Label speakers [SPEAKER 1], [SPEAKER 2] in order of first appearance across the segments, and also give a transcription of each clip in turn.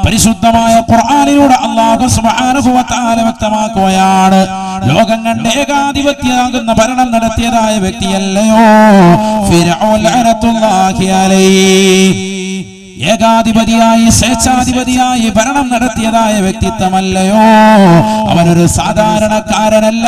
[SPEAKER 1] പരിശുദ്ധമായ ഖുർആനിലൂടെ അല്ലാഹു സുബ്ഹാനഹു വ തആല വ്യക്തമാക്കുകയാണ്. ലോകം കണ്ട ഏകാധിപത്യമാകുന്ന ഭരണം നടത്തിയതായ വ്യക്തിയല്ലയോ ഫിർഔൻ ലഅനത്തുല്ലാഹി അലൈഹി. ഏകാധിപതിയായി സ്വേച്ഛാധിപതിയായി ഭരണം നടത്തിയതായ വ്യക്തിത്വമല്ലയോ. അവനൊരു സാധാരണക്കാരനല്ല.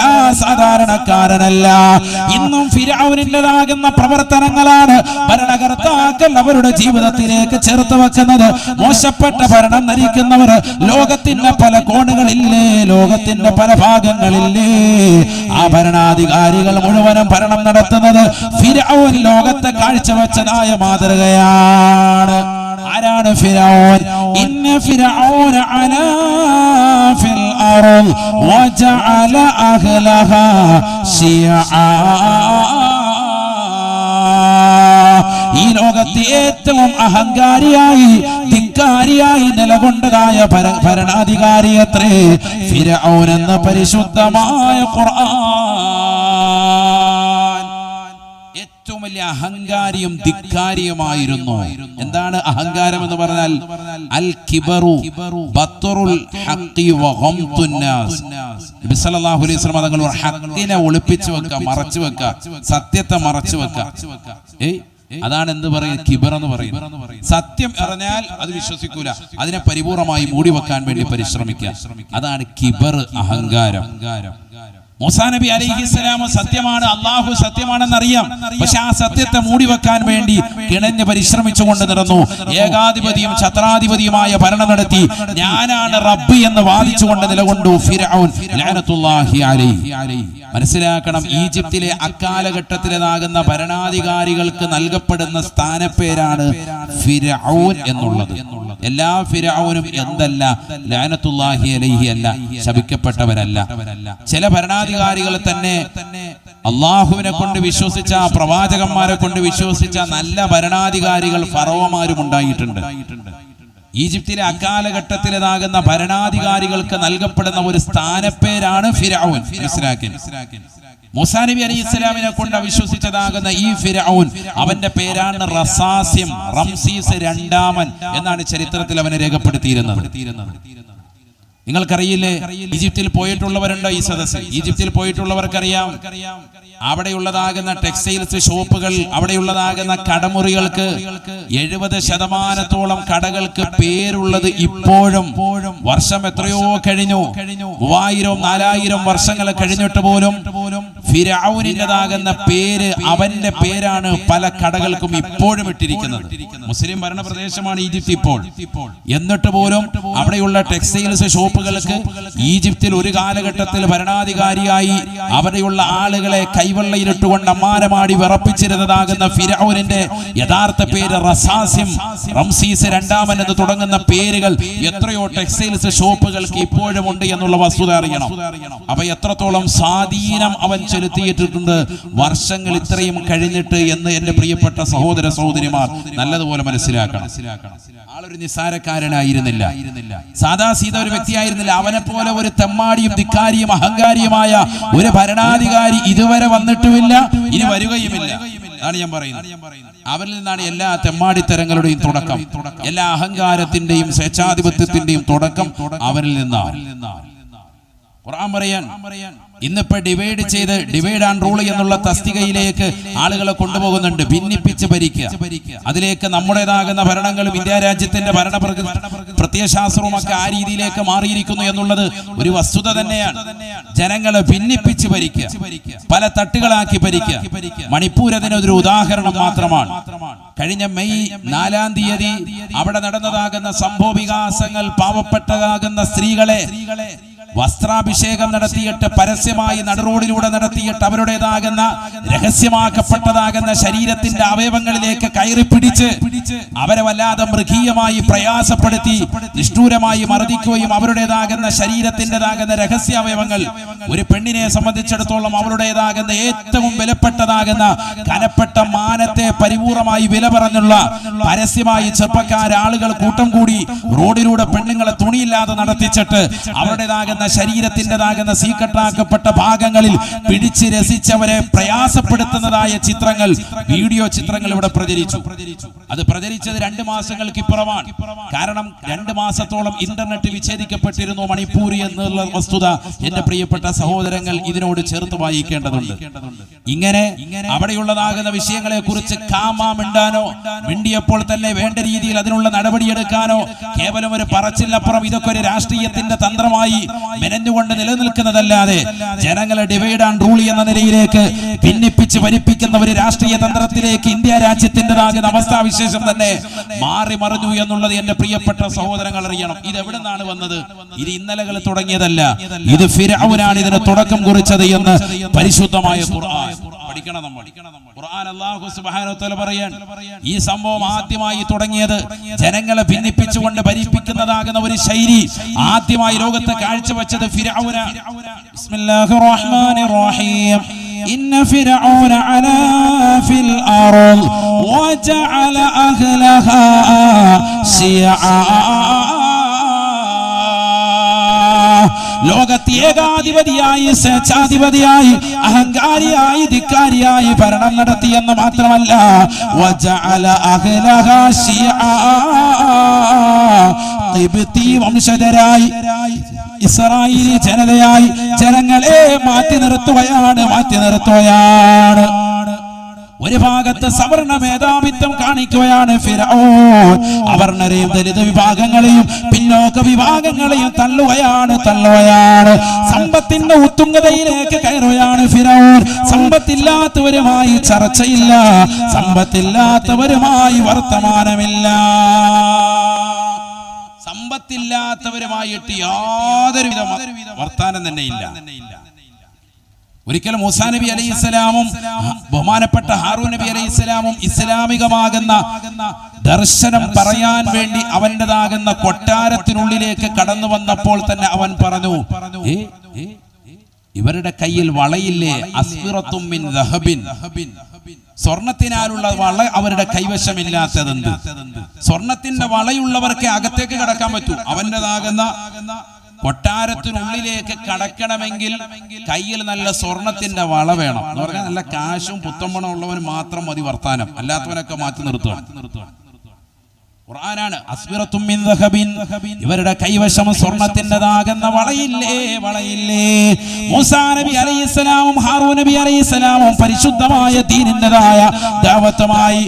[SPEAKER 1] ഇന്നും ഫിർഔനിൻ്റെതാകുന്ന പ്രവർത്തനങ്ങളാണ് ഭരണകർത്താക്കൾ അവരുടെ ജീവിതത്തിലേക്ക് ചേർത്ത് വെക്കുന്നത്. മോശപ്പെട്ട ഭരണം നയിക്കുന്നവർ ലോകത്തിന്റെ പല കോണുകളില്ലേ, ലോകത്തിന്റെ പല ഭാഗങ്ങളില്ലേ. ആ ഭരണാധികാരികൾ മുഴുവനും ഭരണം നടത്തുന്നത് ഫിർഔൻ ലോകത്തെ കാഴ്ചവെച്ചതായ മാതൃകയാണ്. ആരാണ് ഫിർഔൻ? ഇന്ന ഫിർഔന അലാ ഫിൽ അർദ് വജഅല അഹ്ലഹാ ശിയആ. ഈ ലോകത്തെ ഏറ്റവും അഹങ്കാരിയായി ധിക്കാരിയായി നിലകൊണ്ടതായ ഭരണാധികാരിയത്രേ ഫിർഔൻ എന്ന പരിശുദ്ധമായ ഖുർആൻ. ഏറ്റവും വലിയ അഹങ്കാരിയും ധിക്കാരിയുമായിരുന്നു. എന്താണ് അഹങ്കാരം എന്ന് പറഞ്ഞാൽ? അൽ കിബറു ബത്റുൽ ഹഖി വ ഗംതുൻ നാസ്. നബി സല്ലല്ലാഹു അലൈഹി വസല്ലം തങ്ങൾ ഹഖിനെ ഒളിപ്പിച്ചു വെക്കുക, മറച്ചു വെക്കുക, സത്യത്തെ മറച്ചു വെക്കുക. അതാണ് എന്ത് പറയുക? കിബർ എന്ന് പറയുന്നത്. സത്യം അറിഞ്ഞാൽ അത് വിശ്വസിക്കൂല, അതിനെ പരിപൂർണമായി മൂടി വെക്കാൻ വേണ്ടി പരിശ്രമിക്കുക. അതാണ് കിബർ, അഹങ്കാരം. മൂസാ നബി അലൈഹിസ്സലാം സത്യമാണ്, അള്ളാഹു സത്യമാണെന്നറിയാം. പക്ഷെ ആ സത്യത്തെ മൂടി വെക്കാൻ വേണ്ടി കിണഞ്ഞ് പരിശ്രമിച്ചുകൊണ്ട് നടന്നു. ഏകാധിപതിയും ഛത്രാധിപതിയുമായ ഭരണം നടത്തി ഞാനാണ് റബ്ബ് എന്ന് വാദിച്ചുകൊണ്ട് നിലകൊണ്ടു ഫിർഔൻ ലഅനത്തുല്ലാഹി അലൈഹി. മനസ്സിലാക്കണം, ഈജിപ്തിലെ അക്കാലഘട്ടത്തിലേതാകുന്ന ഭരണാധികാരികൾക്ക് നൽകപ്പെടുന്ന സ്ഥാനപ്പേരാണ് ഫിർഔൻ എന്നുള്ളത്. എല്ലാ ഫിർഔനും എന്തല്ല? ലഅനത്തുല്ലാഹി അലൈഹി അല്ല, ശപിക്കപ്പെട്ടവരല്ല. ചില ഭരണാധികാരികൾ തന്നെ അള്ളാഹുവിനെ കൊണ്ട് വിശ്വസിച്ച, പ്രവാചകന്മാരെ കൊണ്ട് വിശ്വസിച്ച നല്ല ഭരണാധികാരികൾ ഫറവോമാരും ഉണ്ടായിട്ടുണ്ട്. ഈജിപ്തിലെ അക്കാലഘട്ടത്തിലേതാകുന്ന ഭരണാധികാരികൾക്ക് നൽകപ്പെടുന്ന ഒരു സ്ഥാനപ്പേരാണ് ഫിർഔൻ. മൂസാ നബി അലൈഹിസ്സലാമിനെ കൊണ്ട് വിശ്വസിച്ചതാകുന്ന ഈ ഫിർഔൻ, അവന്റെ പേരാണ് റസാസ്യം, റംസീസ് രണ്ടാമൻ എന്നാണ് ചരിത്രത്തിൽ അവനെ രേഖപ്പെടുത്തിയിരുന്നത്. നിങ്ങൾക്കറിയില്ലേ, ഈജിപ്തിൽ പോയിട്ടുള്ളവരുണ്ടോ ഈ സദസ്സിൽ? ഈജിപ്തിൽ പോയിട്ടുള്ളവർക്കറിയാം, അവിടെയുള്ളതാകുന്ന ടെക്സ്റ്റൈൽസ് ഷോപ്പുകൾ, അവിടെയുള്ളതാകുന്ന കടമുറികൾക്ക് 70% കടകൾക്ക് പേരുള്ളത് ഇപ്പോഴും. വർഷം എത്രയോ കഴിഞ്ഞു, 3000-4000 വർഷങ്ങൾ കഴിഞ്ഞിട്ട് പോലും ഫിർഔനിൻ്റെതാകുന്ന പേര്, അവന്റെ പേരാണ് പല കടകൾക്കും ഇപ്പോഴും ഇട്ടിരിക്കുന്നത്. മുസ്ലിം ഭരണ പ്രദേശമാണ് ഈജിപ്ത് ഇപ്പോൾ. എന്നിട്ട് പോലും അവിടെയുള്ള ടെക്സ്റ്റൈൽസ് ഷോപ്പുകൾക്ക് ഈജിപ്തിൽ ഒരു കാലഘട്ടത്തിൽ ഭരണാധികാരിയായി അവിടെയുള്ള ആളുകളെ കൈവെള്ളയിലിട്ടുകൊണ്ട് അമ്മാനമാടി വിറപ്പിച്ചിരുന്നതാകുന്ന ഫിർഔനിന്റെ യഥാർത്ഥ പേര് റസാസ്യം, റംസീസ് രണ്ടാമൻ എന്ന് തുടങ്ങുന്ന പേരുകൾ എത്രയോ ടെക്സ്റ്റൈൽസ് ഷോപ്പുകൾക്ക് ഇപ്പോഴും ഉണ്ട് എന്നുള്ള വസ്തുത അറിയണം. അപ്പൊ എത്രത്തോളം സ്വാധീനം അവൻ ചെലുത്തിയിട്ടുണ്ട് വർഷങ്ങൾ ഇത്രയും കഴിഞ്ഞിട്ട് എന്ന് എന്റെ പ്രിയപ്പെട്ട സഹോദര സഹോദരിമാർ നല്ലതുപോലെ മനസ്സിലാക്കണം. ആളൊരു നിസ്സാരക്കാരനായിരുന്നില്ല, സാദാ സീത ഒരു വ്യക്തിയായിരുന്നില്ല. അവനെ പോലെ ഒരു തെമ്മാടിയും ധിക്കാരിയും അഹങ്കാരിയുമായ ഒരു ഭരണാധികാരി ഇതുവരെ വന്നിട്ടുമില്ല, ഇനി വരികയുമില്ല. അതാണ് ഞാൻ പറയുന്നത്. അവരിൽ നിന്നാണ് എല്ലാ തെമ്മാടിത്തരങ്ങളുടെയും തുടക്കം, എല്ലാ അഹങ്കാരത്തിന്റെയും സ്വേച്ഛാധിപത്യത്തിന്റെയും തുടക്കം അവരിൽ നിന്നാണ്. ഖുർആൻ പറയാൻ ഇന്നിപ്പോ ഡിവൈഡ് ആൻഡ് റൂൾ എന്നുള്ള തസ്തികയിലേക്ക് ആളുകളെ കൊണ്ടുപോകുന്നുണ്ട്, ഭിന്നിപ്പിച്ച് ഭരിക്കുക. അതിലേക്ക് നമ്മുടേതാകുന്ന ഭരണങ്ങളും ഇന്ത്യ രാജ്യത്തിന്റെ ഭരണ പ്രത്യയശാസ്ത്രവും ഒക്കെ ആ രീതിയിലേക്ക് മാറിയിരിക്കുന്നു എന്നുള്ളത് ഒരു വസ്തുത തന്നെയാണ്. ജനങ്ങളെ ഭിന്നിപ്പിച്ച് ഭരിക്കുക, പല തട്ടുകളാക്കി ഭരിക്കുക. മണിപ്പൂർ അതിനൊരു ഉദാഹരണം മാത്രമാണ്. കഴിഞ്ഞ മെയ് 4-ാം തീയതി അവിടെ നടന്നതാകുന്ന സംഭവ വികാസങ്ങൾ പാവപ്പെട്ടതാകുന്ന സ്ത്രീകളെ വസ്ത്രാഭിഷേകം നടത്തിയിട്ട് പരസ്യമായി നടുറോഡിലൂടെ നടത്തിയിട്ട് അവരുടേതാകുന്ന രഹസ്യമാക്കപ്പെട്ടതാകുന്ന ശരീരത്തിന്റെ അവയവങ്ങളിലേക്ക് കയറി പിടിച്ച് അവരെ വല്ലാതെ മൃഗീയമായി പ്രയാസപ്പെടുത്തി നിഷ്ഠൂരമായി മർദ്ദിക്കുകയും അവരുടേതാകുന്ന ശരീരത്തിൻ്റെതാകുന്ന രഹസ്യാവയവങ്ങൾ ഒരു പെണ്ണിനെ സംബന്ധിച്ചിടത്തോളം അവരുടേതാകുന്ന ഏറ്റവും വിലപ്പെട്ടതാകുന്ന കനപ്പെട്ട മാനത്തെ പരിപൂർണമായി വില പറഞ്ഞുള്ള പരസ്യമായി ചെറുപ്പക്കാർ ആളുകൾ കൂട്ടം കൂടി റോഡിലൂടെ പെണ്ണുങ്ങളെ തുണിയില്ലാതെ നടത്തിച്ചിട്ട് അവരുടേതാകുന്ന ശരീരത്തിൻ്റെതാകുന്ന സീക്രട്ടാക്കപ്പെട്ട ഭാഗങ്ങളിൽ പിടിച്ച് രസിച്ചവരെ പ്രയാസപ്പെടുത്തുന്നതായ ചിത്രങ്ങൾ, വീഡിയോ ചിത്രങ്ങൾ ഇവിടെ പ്രചരിച്ചു. അത് പ്രചരിച്ചത് 2 മാസങ്ങൾക്ക് ഇപ്പുറമാണ്. കാരണം 2 മാസത്തോളം ഇന്റർനെറ്റ് വിച്ഛേദിക്കപ്പെട്ടിരുന്നു മണിപ്പൂരി എന്നുള്ള വസ്തുത എന്റെ പ്രിയപ്പെട്ട സഹോദരങ്ങൾ ഇതിനോട് ചേർത്ത് വായിക്കേണ്ടതുണ്ട്. ഇങ്ങനെ അവിടെയുള്ളതാകുന്ന വിഷയങ്ങളെ കുറിച്ച് മിണ്ടാനോ മിണ്ടിയപ്പോൾ തന്നെ വേണ്ട രീതിയിൽ അതിനുള്ള നടപടിയെടുക്കാനോ കേവലം ഒരു പറച്ചിലപ്പുറം ഇതൊക്കെ ഒരു രാഷ്ട്രീയത്തിന്റെ തന്ത്രമായി മെനഞ്ഞുകൊണ്ട് നിലനിൽക്കുന്നതല്ലാതെ ജനങ്ങളെ ഡിവൈഡ് ആൻഡ് റൂൾ എന്ന നിലയിലേക്ക് ഭിന്നിപ്പിച്ച് ഭരിപ്പിക്കുന്ന ഒരു രാഷ്ട്രീയ തന്ത്രത്തിലേക്ക് ഇന്ത്യ രാജ്യത്തിൻ്റെതാകുന്ന അവസ്ഥാവിശേഷം തന്നെ മാറി മറിഞ്ഞു എന്നുള്ളത് എന്റെ പ്രിയപ്പെട്ട സഹോദരങ്ങൾ അറിയണം. ഇത് എവിടെ നിന്നാണ് വന്നത്? ഇത് ഇന്നലകൾ തുടങ്ങിയതല്ല. ഇത് ഫിർഔനാണ് ഇതിന് തുടക്കം കുറിച്ചത് എന്ന് പരിശുദ്ധമായ ഖുർആൻ പഠിക്കണം. നമ്മൾ ഖുർആൻ അല്ലാഹു സുബ്ഹാനഹു വ തആല പറയാൻ ഈ സംഭവം ആദ്യമായി തുടങ്ങിയത് ജനങ്ങളെ ഭിന്നിപ്പിച്ചുകൊണ്ട് ഭരിപ്പിക്കുന്നതാകുന്ന ഒരു ശൈലി ആദ്യമായി ലോകത്തെ കാഴ്ചവെച്ചത് ഫിർഔന. ബിസ്മില്ലാഹിർ റഹ്മാനിർ റഹീം. ഇന്ന ഫിർഔന അലാ ഫിൽ അർദ് വജഅല അഹ്ലഹാ ശിയആ. ലോകത്തെ ഏകാധിപതിയായി, സ്വേച്ഛാധിപതിയായി, അഹങ്കാരിയായി, ധിക്കാരിയായി ഭരണം നടത്തിയെന്ന് മാത്രമല്ല, വജഅല അഹ്ലഹാ ശിയആ. ഖിബ്തി വംശജരായി, ഇസ്രായേലി ജനതയായി ജനങ്ങളെ മാറ്റി നിർത്തുകയാണ്. ഒരു ഭാഗത്ത് സവർണ മേധാവിത്വം കാണിക്കുകയാണ് ഫിർഔൻ. അവർണരെയും ദലിത് വിഭാഗങ്ങളെയും പിന്നോക്ക വിഭാഗങ്ങളെയും തള്ളുകയാണ്. സമ്പത്തിന്റെ ഉത്തുംഗതയിലേക്ക് കയറുകയാണ് ഫിർഔൻ. സമ്പത്തില്ലാത്തവരുമായി ചർച്ചയില്ല, സമ്പത്തില്ലാത്തവരുമായി വർത്തമാനമില്ല. സമ്പത്തില്ലാത്തവരുമായിട്ട് യാതൊരുവിധ വർത്താനം തന്നെ ഇല്ല. ഒരിക്കലും മൂസാ നബി അലൈഹിസ്സലാമും ബഹുമാനപ്പെട്ട ഹാറൂൻ നബി അലൈഹിസ്സലാമും ഇസ്ലാമികമാകുന്ന ദർശനം പറയാൻ വേണ്ടി അവൻ്റെതാകുന്ന കൊട്ടാരത്തിനുള്ളിലേക്ക് കടന്നു വന്നപ്പോൾ തന്നെ അവൻ പറഞ്ഞു, ഇവരുടെ കയ്യിൽ വളയില്ലേ? അസ്ഫിറത്തും മിൻ ദഹബിൻ. സ്വർണത്തിനാലുള്ള വള അവരുടെ കൈവശമില്ലാത്തതെന്ത്? സ്വർണത്തിന്റെ വളയുള്ളവർക്ക് അകത്തേക്ക് കടക്കാൻ പറ്റൂ. അവൻ്റെതാകുന്ന കൊട്ടാരത്തിനുള്ളിലേക്ക് കടക്കണമെങ്കിൽ കയ്യിൽ നല്ല സ്വർണത്തിന്റെ വള വേണം എന്ന് പറഞ്ഞാൽ നല്ല കാശും പുത്തമ്പണം ഉള്ളവൻ മാത്രം മതി വർത്താനം, അല്ലാത്തവനൊക്കെ മാറ്റി നിർത്തുക. ഖുർആനാണ്. അസ്ഫിറത്തും മിൻ ദഹബിൻ. ഇവരുടെ കൈവശം സ്വർണത്തിൻ്റെതാകുന്ന വളയില്ലേ? മൂസാ നബി അലൈഹിസ്സലാമും ഹാറൂൻ നബി അലൈഹിസ്സലാമും പരിശുദ്ധമായ ദീനിൻ്റെതായ ദഅവത്തുമായി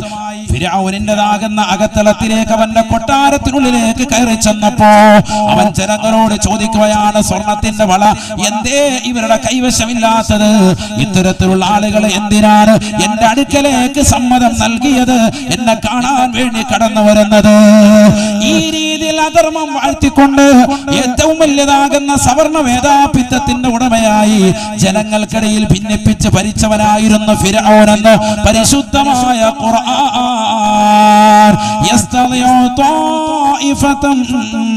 [SPEAKER 1] ഫിർഔനിൻ്റെതാകുന്ന അകത്തളത്തിലേക്ക് അവന്റെ കൊട്ടാരത്തിനുള്ളിലേക്ക് കയറി ചെന്നപ്പോ അവൻ ജനങ്ങളോട് ചോദിക്കുകയാണ്, സ്വർണത്തിന്റെ വള എന്തേ ഇവരുടെ കൈവശമില്ലാത്തത്? ഇത്തരത്തിലുള്ള ആളുകൾ എന്തിനാണ് എന്റെ അടുക്കലേക്ക് സമ്മതം നൽകിയത്, എന്നെ കാണാൻ വേണ്ടി കടന്നു വരുന്നത്? ഈ രീതിയിൽ അധർമ്മം വാഴ്ത്തിക്കൊണ്ട് ഏറ്റവും വലിയതാകുന്ന സവർണ വേദാപിത്തത്തിന്റെ ഉടമയായി ജനങ്ങൾക്കിടയിൽ ഭിന്നിപ്പിച്ച് ഭരിച്ചവനായിരുന്നു ഫിർഔൻ എന്ന് പരിശുദ്ധമായ ഖുർആൻ. يستضيع طائفة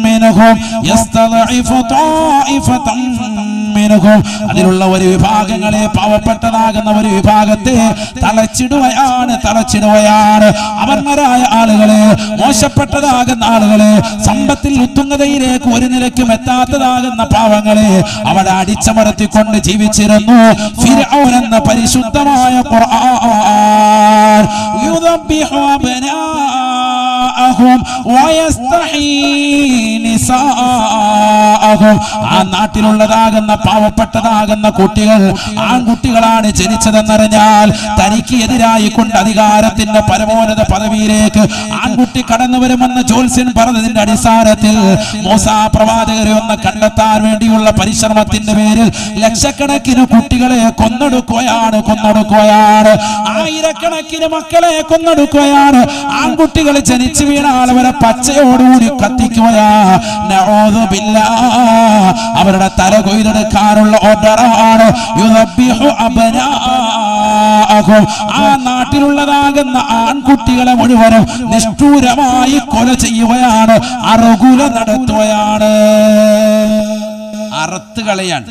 [SPEAKER 1] منهم يستضعف طائفة منهم. അതിലുള്ള ഒരു വിഭാഗങ്ങളെ, പാവപ്പെട്ടതാകുന്ന ഒരു വിഭാഗത്തെ തളച്ചിടുകയാണ്. അവർണരായ ആളുകളെ, മോശപ്പെട്ടതാകുന്ന ആളുകളെ, സമ്പത്തിൽ ഉത്തുംഗതയിലേക്ക് ഒരു നിലയ്ക്കും എത്താത്തതാകുന്ന പാവങ്ങളെ അവിടെ അടിച്ചമർത്തിക്കൊണ്ട് ജീവിച്ചിരുന്നു ഫിർഔൻ എന്ന പരിശുദ്ധമായ ഖുർആൻ. യുദബ്ബിഹു അബ്നാഅഹും വയസ്തഹീ നിസാഅഹും. ആ നാട്ടിലുള്ളതാകുന്ന പാവപ്പെട്ടതാകുന്ന കുട്ടികൾ ആൺകുട്ടികളാണ് ജനിച്ചതെന്നറിഞ്ഞാൽ തനിക്ക് എതിരായി കൊണ്ട് അധികാരത്തിന്റെ പരമോന്നത പദവിയിലേക്ക് ആൺകുട്ടി കടന്നു വരുമെന്ന് ജോത്സ്യൻ പറഞ്ഞതിന്റെ അടിസ്ഥാനത്തിൽ മൂസാ പ്രവാചകരെ ഒന്ന് കണ്ടെത്താൻ വേണ്ടിയുള്ള പരിശ്രമത്തിന്റെ പേരിൽ ലക്ഷക്കണക്കിന് കുട്ടികളെ കൊന്നൊടുക്കുകയാണ്. ആയിരക്കണക്കിന് മക്കളെ കൊന്നൊടുക്കുകയാണ്. ആൺകുട്ടികൾ ജനിച്ചു വീണാൽ അവരെ പച്ചയോടുകൂടി കത്തിക്കുകയാണ്. നഊദു ബില്ലാഹ്. അവരുടെ തല കൊയ്തെടുക്കാനുള്ള ഓർഡറാണ്. യുദബ്ബിഹു അബ്നാഅഹും. ആ നാട്ടിലുള്ളതാകുന്ന ആൺകുട്ടികളെ മുഴുവനും നിഷ്ഠൂരമായി കൊല ചെയ്യുകയാണ്, അറുകുല നടത്തുകയാണ്. അറുത്ത് കളയാൻ,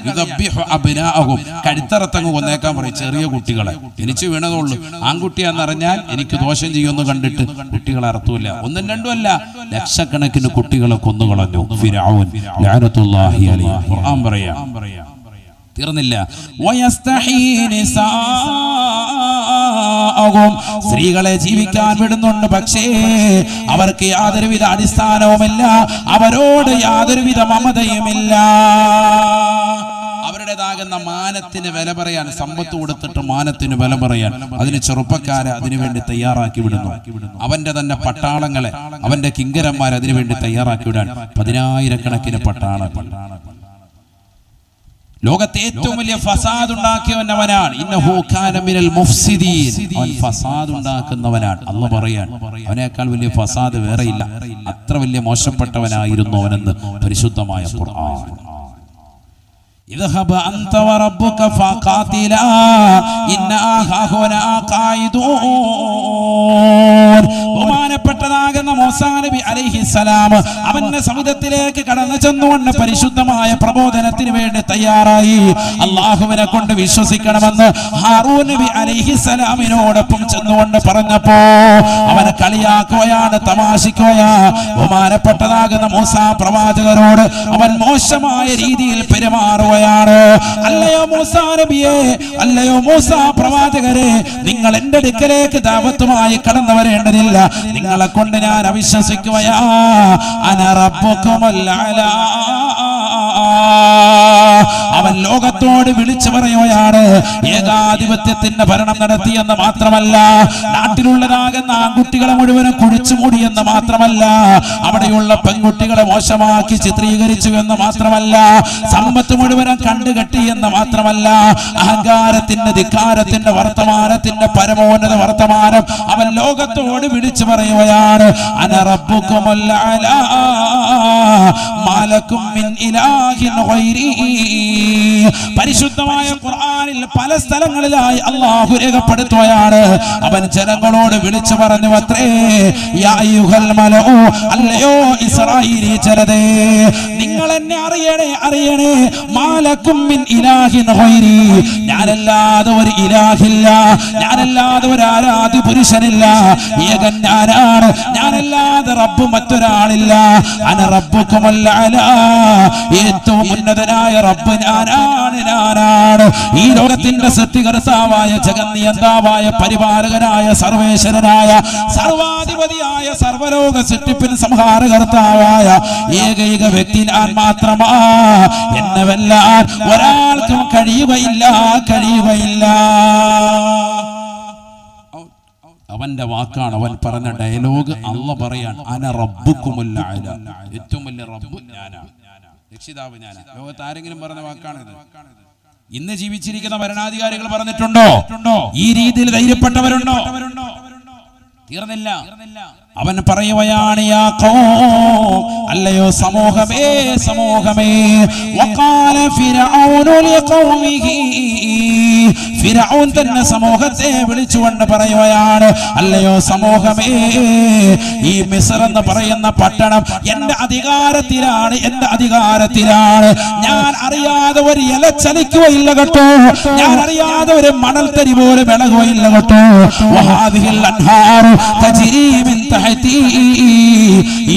[SPEAKER 1] കഴുത്തറത്തങ്ങ് കൊന്നേക്കാൻ പറയും ചെറിയ കുട്ടികളെ. ജനിച്ചു വീണതുള്ളൂ, ആൺകുട്ടിയാന്നറിഞ്ഞാൽ എനിക്ക് ദോഷം ചെയ്യുമെന്ന് കണ്ടിട്ട് കുട്ടികളെ അറുത്തൂല്ല. ഒന്നും രണ്ടും അല്ല, ലക്ഷക്കണക്കിന് കുട്ടികളെ കൊന്നുകളഞ്ഞു ഫിർഔൻ ലഅനത്തുല്ലാഹി അലൈഹി. ഖുർആൻ പറയാം, തീർന്നില്ല. സ്ത്രീകളെ ജീവിക്കാൻ വിടുന്നുണ്ട്, പക്ഷേ അവർക്ക് യാതൊരുവിധ അടിസ്ഥാനവുമില്ല, അവരോട് യാതൊരുവിധ മമതയുമില്ല. അവരുടേതാകുന്ന മാനത്തിന് വില പറയാൻ, സമ്പത്ത് കൊടുത്തിട്ട് മാനത്തിന് വില പറയാൻ അതിന് ചെറുപ്പക്കാരെ അതിനുവേണ്ടി തയ്യാറാക്കി വിടുന്നു. അവന്റെ തന്നെ പട്ടാളങ്ങളെ, അവന്റെ കിങ്കരന്മാരെ അതിനുവേണ്ടി തയ്യാറാക്കി വിടാൻ 10,000-കണക്കിന് പട്ടാളം. ലോകത്തെ ഏറ്റവും വലിയ ഫസാദ് ഉണ്ടാക്കിയവനവനാണ്. ഇന്നഹു കാന മിനൽ മുഫ്സിദീൻ, അവൻ ഫസാദ് ഉണ്ടാക്കുന്നവനാണ്. അല്ലാഹു പറയാൻ അവനേക്കാൾ വലിയ ഫസാദ് വേറെയില്ല. അത്ര വലിയ മോശപ്പെട്ടവനായിരുന്നു അവനെന്ന് പരിശുദ്ധമായ ഖുർആൻ. ഇദ്ഹബ അൻത വറബ്ബുക ഫഖാതിലാ ഇന്നാ ഹാഹുനാ ഖായിദൂൻ. ബഹുമാനപ്പെട്ടതാകുന്ന മൂസാ നബി അലൈഹിസ്സലാം അവന്റെ സമുദ്രത്തിലേക്ക് കടന്നു ചെന്നുകൊണ്ട് പരിശുദ്ധമായ പ്രബോധനത്തിന് വേണ്ടി തയ്യാറായി. അല്ലാഹുവിനെ കൊണ്ട് വിശ്വസിക്കണമെന്ന് ഹാറൂൻ നബി അലൈഹിസ്സലാമിനോടൊപ്പം ചെന്നുകൊണ്ട് പറഞ്ഞപ്പോ അവനെ കളിയാക്കുകയാണ്, തമാശിക്കുകയാ. ബഹുമാനപ്പെട്ടതാകുന്ന മൂസാ പ്രവാചകരോട് അവൻ മോശമായ രീതിയിൽ പെരുമാറുക. അല്ലയോ മൂസാ നബിയെ, അല്ലയോ മൂസാ പ്രവാചകരെ, നിങ്ങൾ എന്റെ അടുക്കലേക്ക് ദഅവത്തുമായി കടന്നു വരേണ്ടതില്ല. നിങ്ങളെ കൊണ്ട് ഞാൻ അവിശ്വസിക്കുകയാ. അന റബ്ബുകുമുൽ അലാ. അവൻ ലോകത്തോട് വിളിച്ചു പറയുകയാണ്, ഏകാധിപത്യത്തിന്റെ ഭരണം നടത്തിയെന്ന് മാത്രമല്ല, നാട്ടിലുള്ളതാകുന്ന ആൺകുട്ടികളെ മുഴുവനും കുഴിച്ചു മൂടിയെന്ന് മാത്രമല്ല, അവിടെയുള്ള പെൺകുട്ടികളെ മോശമാക്കി ചിത്രീകരിച്ചു എന്ന് മാത്രമല്ല, സമ്പത്ത് മുഴുവനും കണ്ടുകെട്ടി എന്ന് മാത്രമല്ല, അഹങ്കാരത്തിന്റെ ധിക്കാരത്തിന്റെ വർത്തമാനത്തിന്റെ പരമോന്നത വർത്തമാനം അവൻ ലോകത്തോട് വിളിച്ചു പറയുകയാണ്. അന റബ്ബുകുമുൽ അലാ മാലകും മിൻ ഇലാഹിൻ ഗൈരി. പരിശുദ്ധമായ ഖുർആനിൽ പല സ്ഥലങ്ങളിലായി അല്ലാഹു രേഖപ്പെടുത്തുകയാണ്. അവൻ ജനങ്ങളോട് വിളിച്ചു പറഞ്ഞു അത്രേ, യാ അയ്യുഹൽ മലഉ, അല്ലയോ ഇസ്രായേലി ജനതേ, നിങ്ങൾ എന്നെ അറിയണേ, മാലകും മിൻ ഇലാഹിൻ ഗൈരി. ഞാനല്ലാതെ ഒരു ഇലാഹില്ല, ഞാനല്ലാതെ ഒരു ആരാധ്യ പുരുഷനില്ല, ഏകൻ ഞാനാണ്, ഞാനല്ലാതെ റബ്ബ് മറ്റൊരാളില്ല. അന റബ്ബുകുമുൽ അലാ, ഏറ്റവും ഉന്നതനായ റബ്ബ് ഞാനാണ്. ഈ ലോകത്തിന്റെ സൃഷ്ടികർത്താവായ, ജഗന്നിയന്താവായ, പരിപാലകനായ, സർവേശ്വരനായ, സർവാധിപതിയായ, സർവലോക സൃഷ്ടിപ്പിൻ സംഹാരകർത്താവായ ഏകൈക വ്യക്തി ഞാൻ മാത്രമാ. എന്നെ വെല്ലാൻ ഒരാൾക്കും കഴിയുകയില്ല. അവന്റെ വാക്കാണ്, അവൻ പറഞ്ഞ ഡയലോഗ്. അല്ലാഹു പറയാൻ, അന റബ്ബുകുമുൽ അലാ, ഏറ്റവും വലിയ റബ്ബ് ഞാനാണ്, രക്ഷിതാവ് ഞാനാണ്. ലോകത്ത് ആരെങ്കിലും പറഞ്ഞ വാക്കാണിത്? ഇന്ന് ജീവിച്ചിരിക്കുന്ന ഭരണാധികാരികൾ പറഞ്ഞിട്ടുണ്ടോ? ഈ രീതിയിൽ ധൈര്യപ്പെട്ടവരുണ്ടോ? തീർന്നില്ല. അവൻ പറയുകയാണ്, യാ ഖൗം, അല്ലയോ സമൂഹമേ, വഖാല ഫിർഔനു ലിഖൗമിഹി. ഫിർഔൻ തന്നെ സമൂഹത്തെ വിളിച്ചുകൊണ്ട് പറയുകയാണ്, അല്ലയോ സമൂഹമേ, ഈ മിസ്ർ എന്ന് പറയുന്ന പട്ടണം എന്റെ അധികാരത്തിലാണ്. ഞാൻ അറിയാതെ ഒരു ഇല ചലിക്കുകയില്ല കേട്ടോ, ഞാൻ അറിയാതെ ഒരു മണൽത്തരി പോലും ഇളകുകയില്ല കേട്ടോ. വഹാദിഹിൽ അൻഹാറു തജ്രി മിൻ തഹ്തി.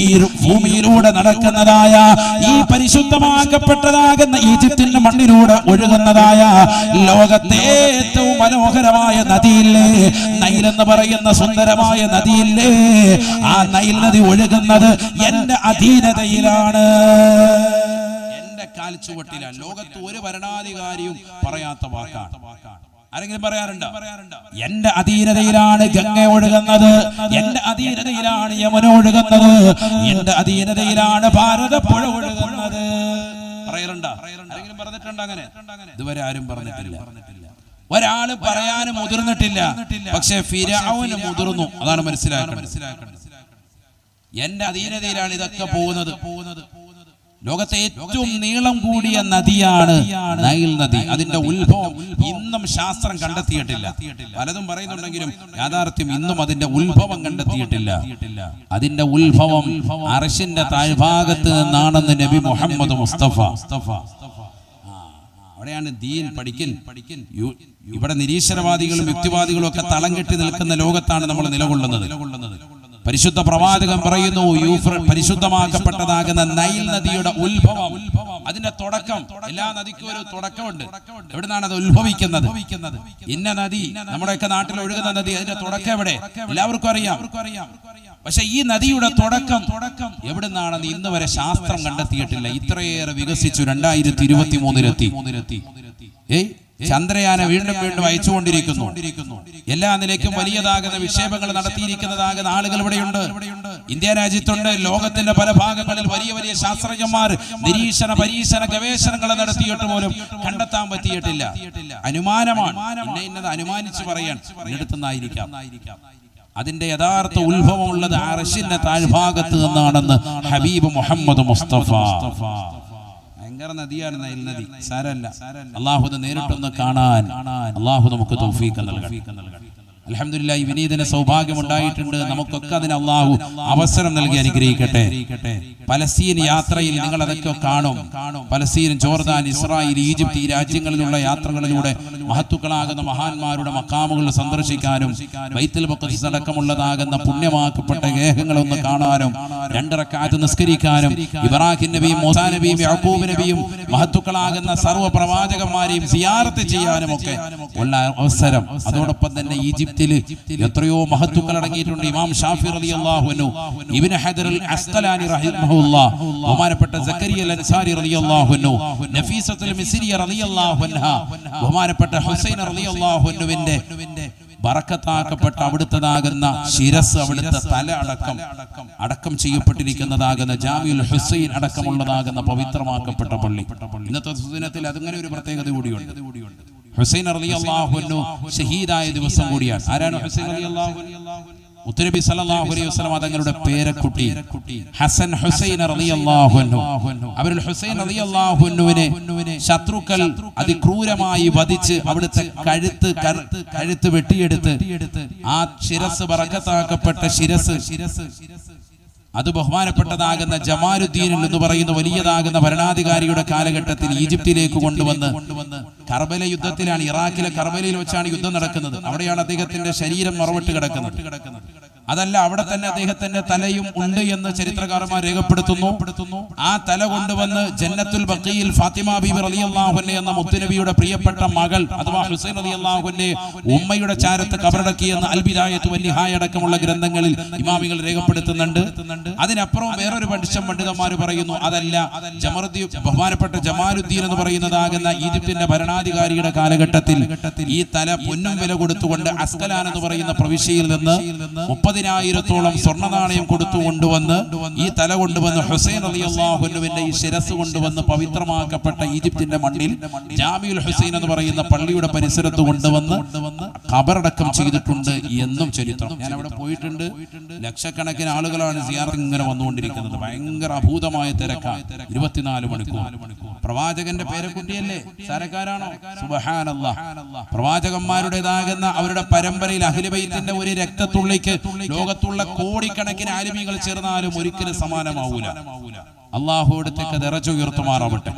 [SPEAKER 1] ഈ ഭൂമിയിലൂടെ നടക്കുന്നതായ, ഈ പരിശുദ്ധമാക്കപ്പെട്ടതാകുന്ന ഈജിപ്തിന്റെ മണ്ണിലൂടെ ഒഴുകുന്നതായ ലോകത്തെ ഏറ്റവും മനോഹരമായ നദിയില്ലേ, നൈൽ എന്ന് പറയുന്ന സുന്ദരമായ നദിയില്ലേ, ആ നൈൽ നദി ഒഴുകുന്നത് എന്റെ അധീനതയിലാണ്, എന്റെ കാൽച്ചുവട്ടിലാണ്. ലോകത്ത് ഒരു ഭരണാധികാരിയും പറയാത്ത വാക്കാണ്. ആരെങ്കിലും പറയാറുണ്ടോ? എന്റെ അധീനതയിലാണ് ഗംഗ ഒഴുകുന്നത്, എന്റെ അധീനതയിലാണ് യമുന ഒഴുകുന്നത്, എന്റെ അധീനതയിലാണ് ഭാരതപ്പുഴ ഒഴുകുന്നത്. പറയാറുണ്ടോ? ആരെങ്കിലും പറഞ്ഞിട്ടുണ്ടോ അങ്ങനെ? ഇതുവരെ ആരും പറഞ്ഞിട്ടില്ല. ഒരാള് പറയാനും മുതിർന്നിട്ടില്ല. പക്ഷെ ഫിർഔന് മുതിർന്നു. അതാണ് മനസ്സിലാക്കേണ്ടത്. എന്റെ അധീനതയിലാണ് ഇതൊക്കെ പോകുന്നത്. ലോകത്തെ ഏറ്റവും നീളം കൂടിയ നദിയാണ് നൈൽ നദി. അതിന്റെ ഉത്ഭവം ഇന്നും ശാസ്ത്രം കണ്ടെത്തിയിട്ടില്ല. പലതും പറയുന്നുണ്ടെങ്കിലും യാഥാർത്ഥ്യം ഇന്നും അതിന്റെ ഉത്ഭവം കണ്ടെത്തിയിട്ടില്ല. അതിന്റെ ഉത്ഭവം അർശിന്റെ താഴ്ഭാഗത്ത് നിന്നാണെന്ന് നബി മുഹമ്മദ് മുസ്തഫ. അവിടെയാണ് ദീൻ പഠിക്കൽ. ഇവിടെ നിരീശ്വരവാദികളും യുക്തിവാദികളും ഒക്കെ തളം കെട്ടി നിൽക്കുന്ന ലോകത്താണ് നമ്മൾ നിലകൊള്ളുന്നത്. പരിശുദ്ധ പ്രവാചകൻ പറയുന്നു, പരിശുദ്ധമാക്കപ്പെട്ടതാകുന്ന നൈൽ നദിയുടെ ഉത്ഭവം, അതിന്റെ തുടക്കം, എല്ലാ നദിക്കും ഒരു തുടക്കമുണ്ട്. എവിടുന്നാണ് അത് ഉത്ഭവിക്കുന്നത്? ഇന്ന നദി, നമ്മുടെയൊക്കെ നാട്ടിൽ ഒഴുകുന്ന നദി, അതിന്റെ തുടക്കം എവിടെ? എല്ലാവർക്കും അറിയാം. പക്ഷെ ഈ നദിയുടെ തുടക്കം എവിടുന്നാണെന്ന് ഇന്ന് വരെ ശാസ്ത്രം കണ്ടെത്തിയിട്ടില്ല. ഇത്രയേറെ വികസിച്ചു 2023 ചന്ദ്രയാനെ വീണ്ടും അയച്ചുകൊണ്ടിരിക്കുന്നു. എല്ലാ നിലയ്ക്കും വലിയതാകുന്ന വിക്ഷേപങ്ങൾ നടത്തിയിരിക്കുന്നതാകുന്ന ആളുകൾ ഇവിടെയുണ്ട്, ഇന്ത്യ രാജ്യത്തുണ്ട്. ലോകത്തിന്റെ പല ഭാഗങ്ങളിൽ വലിയ വലിയ ശാസ്ത്രജ്ഞന്മാർ നിരീക്ഷണ പരീക്ഷണ ഗവേഷണങ്ങൾ നടത്തിയിട്ട് പോലും കണ്ടെത്താൻ പറ്റിയിട്ടില്ല. അനുമാനമാണ്, ഇന്നത് അനുമാനിച്ച് പറയാൻ എടുത്തുന്നായിരിക്കാം. അതിന്റെ യഥാർത്ഥ ഉത്ഭവമുള്ളത് അർശിന്റെ താഴ്ഭാഗത്ത് നിന്നാണെന്ന് ഹബീബ് മുഹമ്മദ് മുസ്തഫ. ഭയങ്കര നദിയാണ് നൈൽ നദി, സാരല്ല. അള്ളാഹു നേരിട്ടൊന്ന് കാണാൻ അള്ളാഹു നമുക്ക് തൗഫീഖ് നൽകട്ടെ. അൽഹംദുലില്ലാഹ്, ഈ വിനീതന് സൗഭാഗ്യം ഉണ്ടായിട്ടുണ്ട്. നമുക്കൊക്കെ അതിന് അള്ളാഹു അവസരം നൽകി അനുഗ്രഹിക്കട്ടെ. പലസ്തീൻ യാത്രയിൽ നിങ്ങൾ അതൊക്കെ കാണും. പലസ്തീൻ, ജോർദാൻ, ഇസ്രായേൽ, ഈജിപ്ത്, ഈ രാജ്യങ്ങളിലുള്ള യാത്രകളിലൂടെ മഹത്തുക്കളാകുന്ന മഹാന്മാരുടെ മഖാമുകൾ സന്ദർശിക്കാനും ബൈത്തുൽ മുഖദ്ദസ് അടക്കമുള്ളതാകുന്ന പുണ്യമാക്കപ്പെട്ട ഗേഹങ്ങളൊന്ന് കാണാനും 2 റക്അത്ത് നിസ്കരിക്കാനും ഇബ്രാഹിം നബിയും മൂസാ നബിയും യാക്കൂബ് നബിയും മഹത്തുക്കളാകുന്ന സർവ്വ പ്രവാചകന്മാരെയും സിയാറത്ത് ചെയ്യാനും ഒക്കെ ഉള്ള അവസരം. അതോടൊപ്പം തന്നെ ഈജിപ്തിൽ എത്രയോ മഹത്തുക്കൾ അടങ്ങിയിട്ടുണ്ട്. ഇമാം ഷാഫി റളിയല്ലാഹു അൻഹു, ഇബ്നു ഹജർ അൽ അസ്ഖലാനി റഹിമഹുല്ലാഹ്, ബഹുമാനപ്പെട്ട സക്കരിയ അൽ അൻസാരി റളിയല്ലാഹു അൻഹു, നഫീസത്തുൽ മിസ്രിയ റളിയല്ലാഹു അൻഹ, ബഹുമാനപ്പെട്ട ഹുസൈൻ റളിയല്ലാഹു അൻഹുവിന്റെ ബറക്കത്താക്കപ്പെട്ട അവിടുത്തതാകുന്ന ശിരസ്, അവിടുത്തെ തല അടക്കം ചെയ്യപ്പെട്ടിരിക്കുന്നതാകുന്ന ജാമിഉൽ ഹുസൈൻ അടക്കമുള്ളതാകുന്ന പവിത്രമാക്കപ്പെട്ട പള്ളി. ഇന്നത്തെ സുദിനത്തിൽ അതിങ്ങനെ ഒരു പ്രത്യേകത കൂടിയുണ്ട്. ഹുസൈൻ റളിയല്ലാഹു അൻഹു ഷഹീദായ ദിവസം കൂടിയാണ്. ആരാണ് ഹുസൈൻ റളിയല്ലാഹു അൻഹു? മുത്തുനബി സല്ലല്ലാഹു അലൈഹി വസല്ലം തങ്ങളുടെ പേരക്കുട്ടി ഹസൻ ഹുസൈൻ റളിയല്ലാഹു അൻഹു. അവരിൽ ഹുസൈൻ റളിയല്ലാഹു അൻഹുവിനെ ശത്രുക്കൾ അതിക്രൂരമായി വധിച്ച് അവിടുത്തെ കഴുത്ത് വെട്ടിയെടുത്ത് ആ ശിരസ് ബറക്കത്താക്കപ്പെട്ട ശിരസ് അത് ബഹുമാനപ്പെട്ടതാകുന്ന ജമാലുദ്ദീൻ എന്ന് പറയുന്ന വലിയതാകുന്ന ഭരണാധികാരിയുടെ കാലഘട്ടത്തിൽ ഈജിപ്തിലേക്ക് കൊണ്ടുവന്ന് കർബല യുദ്ധത്തിലാണ്, ഇറാഖിലെ കർബലയിൽ വെച്ചാണ് യുദ്ധം നടക്കുന്നത്. അവിടെയാണ് അദ്ദേഹത്തിന്റെ ശരീരം മറവിട്ട് കിടക്കുന്നത്. അതല്ല, അവിടെ തന്നെ അദ്ദേഹത്തിന്റെ തലയും ഉണ്ട് എന്ന് ചരിത്രകാരന്മാർ രേഖപ്പെടുത്തുന്നു. ആ തല കൊണ്ടുവന്ന് ജന്നത്തുൽ ബഖീൽ ഫാത്തിമ ബീബി റളിയല്ലാഹു അൻഹ എന്ന മുത്തുനബിയുടെ പ്രിയപ്പെട്ട മകൾ അഥവാ ഹുസൈൻ റളിയല്ലാഹു അൻഹ ഉമ്മയുടെ ചാരത്ത് കബറടക്കി എന്ന അൽ ബിദായത്ത് വൻ നിഹായ അടക്കമുള്ള ഗ്രന്ഥങ്ങളിൽ ഇമാമികൾ രേഖപ്പെടുത്തുന്നുണ്ട്. അതിനപ്പുറം വേറൊരു പണ്ഡിതന്മാർ പറയുന്നു, അതല്ല, ബഹുമാനപ്പെട്ട ജമാലുദ്ദീൻ എന്ന് പറയുന്നതാകുന്ന ഈജിപ്തിന്റെ ഭരണാധികാരിയുടെ കാലഘട്ടത്തിൽ ഈ തല പൊന്നും വില കൊടുത്തുകൊണ്ട് അസ്കലാൻ എന്ന് പറയുന്ന പ്രവിശ്യയിൽ നിന്ന് 30,000-ഓളം സ്വർണ്ണ നാണയം കൊടുത്തു കൊണ്ടുവന്ന് ഈ തല കൊണ്ടുവന്ന് ഹുസൈൻ റളിയല്ലാഹു അൻഹുവിന്റെ ഈ ശിരസ് കൊണ്ടുവന്ന് പവിത്രമാക്കപ്പെട്ട ഈജിപ്തിന്റെ മണ്ണിൽ ജാമിഉൽ ഹുസൈൻ എന്ന് പറയുന്ന പള്ളിയുടെ പരിസരത്ത് കൊണ്ടുവന്ന് ഖബറടക്കം ചെയ്തിട്ടുണ്ട് എന്നും ചരിത്രം. ഞാൻ അവിടെ പോയിട്ടുണ്ട്. ലക്ഷക്കണക്കിന് ആളുകളാണ് സിയാറത്ത് ഇങ്ങനെ വന്നുകൊണ്ടിരിക്കുന്നത്. ഭയങ്കര അഭൂതമായ തിരക്കാണ്. 24 മണിക്കൂർ. പ്രവാചകന്റെ പേരക്കുട്ടിയല്ലേ, സാരക്കാരാണോ? സുബ്ഹാനല്ലാഹ്. പ്രവാചകന്മാരുടേതാകുന്ന അവരുടെ പരമ്പരയിൽ അഹ്ലു ബൈത്തിന്റെ ഒരു രക്തത്തുള്ളിക്ക് ലോകത്തുള്ള കോടിക്കണക്കിന് ആലിമീങ്ങൾ ചേർന്നാലും ഒരിക്കലും സമാനമാവൂല. അള്ളാഹു അടുത്തേക്ക് ദറജ ഉയർത്തുമാറാവട്ടെ.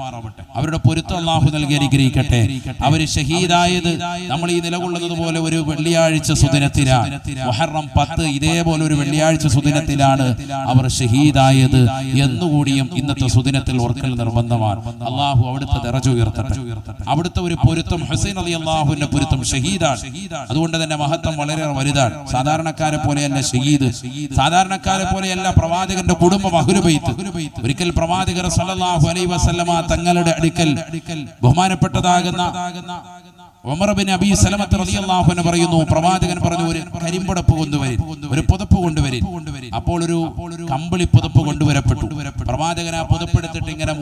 [SPEAKER 1] അവരുടെ പൊരുത്തം അള്ളാഹു നൽകി അനുഗ്രഹിക്കട്ടെ. അവര് ഷഹീദായത് നമ്മൾ ഈ നിലകൊള്ളുന്നത് പോലെ ഒരു വെള്ളിയാഴ്ച സുദിനത്തിലാണ്. മുഹറം 10 ഇതേപോലെ ഒരു വെള്ളിയാഴ്ച സുദിനത്തിലാണ് അവർ ഷഹീദായത് എന്നുകൂടിയും ഇന്നത്തെ സുദിനത്തിൽ ഓർക്കൽ നിർബന്ധമാണ്. അള്ളാഹു അവിടുത്തെ ദറജ ഉയർത്തട്ടെ. അവിടുത്തെ ഒരു പൊരുത്തം, ഹുസൈൻ റളിയല്ലാഹുവിന്റെ പൊരുത്തം ഷഹീദാണ്. അതുകൊണ്ട് തന്നെ മഹത്വം വളരെ വലുതാണ്. സാധാരണക്കാരെ പോലെയല്ല ഷഹീദ്, സാധാരണക്കാരെ പോലെയല്ല പ്രവാചകന്റെ കുടുംബം അഹ്ലു ബൈത്ത്. ഒരിക്കൽ പ്രവാചകർ സല്ലല്ലാഹു അലൈഹി വസല്ലമ തങ്ങളുടെ അടുക്കൽ ബഹുമാനപ്പെട്ടതാകുന്ന ഉമർ ബിൻ അബീ സലമത്ത് റളിയല്ലാഹു അൻഹു പറയുന്നു, പ്രവാചകൻ പറഞ്ഞു, ഒരു കരിമ്പടപ്പ് കൊണ്ടുവരിൻ, ഒരു പുതപ്പ് കൊണ്ടുവരിൻ. അപ്പോൾ ഒരു കമ്പിളി പുതപ്പ് കൊണ്ടുവരപ്പെട്ടു. പ്രവാചകൻ ആ പുതപ്പെടുത്തിട്ട് ഇങ്ങനെ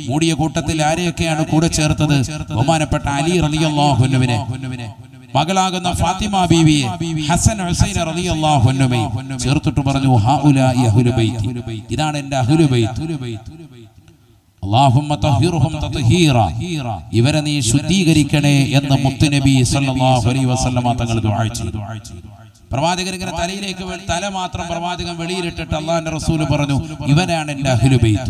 [SPEAKER 1] മൂടിയ കൂട്ടത്തിൽ ആരെയൊക്കെയാണ് കൂടെ ചേർത്തത്? ബഹുമാനപ്പെട്ട അലി റളിയല്ലാഹു അൻഹുവിനെ, മകളാകുന്ന ഫാത്തിമ ബീവിയെ, ഹസൻ ഹുസൈൻ റളിയല്ലാഹു അൻഹുമയും ചേർത്തിട്ട് പറഞ്ഞു, ഹൗലാഇ അഹ്ലു ബൈത്തി, ഇതാണ് എൻ്റെ അഹ്ലു ബൈത്ത്. അല്ലാഹുമ്മ തഹിർഹും തത്ഹീറ, ഇവരെ നീ ശുദ്ധീകരിക്കണേ എന്ന് മുത്തുനബി സല്ലല്ലാഹു അലൈഹി വസല്ലമ തങ്ങൾ ദുആ ചെയ്തു. പ്രവാചകൻ ഇങ്ങനെ തലയിലേക്ക് തല മാത്രം പ്രവാചകൻ വെളിയിലിട്ടിട്ട് അള്ളാഹുവിന്റെ റസൂല് പറഞ്ഞു, ഇവരാണ് എൻ്റെ അഹ്ലു ബൈത്ത്.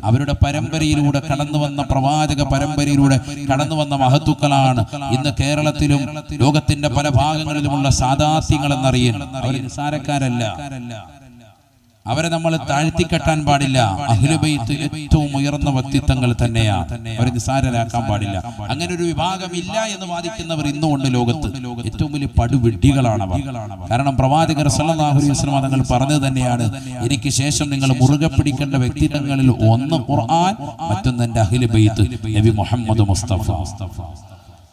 [SPEAKER 1] അവരുടെ പരമ്പരയിലൂടെ കടന്നു വന്ന പ്രവാചക പരമ്പരയിലൂടെ കടന്നു വന്ന മഹത്തുക്കളാണ് ഇന്ന് കേരളത്തിലും ലോകത്തിന്റെ പല ഭാഗങ്ങളിലുമുള്ള സാദാത്യങ്ങൾ എന്നറിയുന്നു. അവർ നിസാരക്കാരല്ല, അവരെ നമ്മൾ താഴ്ത്തിക്കെട്ടാൻ പാടില്ല. അഹ്ലു ബൈത്ത് ഏറ്റവും ഉയർന്ന വ്യക്തിത്വങ്ങൾ തന്നെയാണ്, അവരെ നിസാരരാക്കാൻ പാടില്ല. അങ്ങനെ ഒരു വിഭാഗം ഇല്ല എന്ന് വാദിക്കുന്നവർ ഇന്നുകൊണ്ട് ലോകത്ത് ഏറ്റവും വലിയ പടുവിഡ്ഢികളാണ് അവർ. കാരണം പ്രവാചകർ സല്ലല്ലാഹു അലൈഹി വസല്ലം തങ്ങൾ പറഞ്ഞത് തന്നെയാണ്, എനിക്ക് ശേഷം നിങ്ങൾ മുറുകെ പിടിക്കേണ്ട വ്യക്തിത്വങ്ങളിൽ ഒന്ന് ഖുർആൻ, മറ്റൊന്ന് എൻ്റെ അഹ്ലു ബൈത്ത് നബി മുഹമ്മദ് മുസ്തഫ.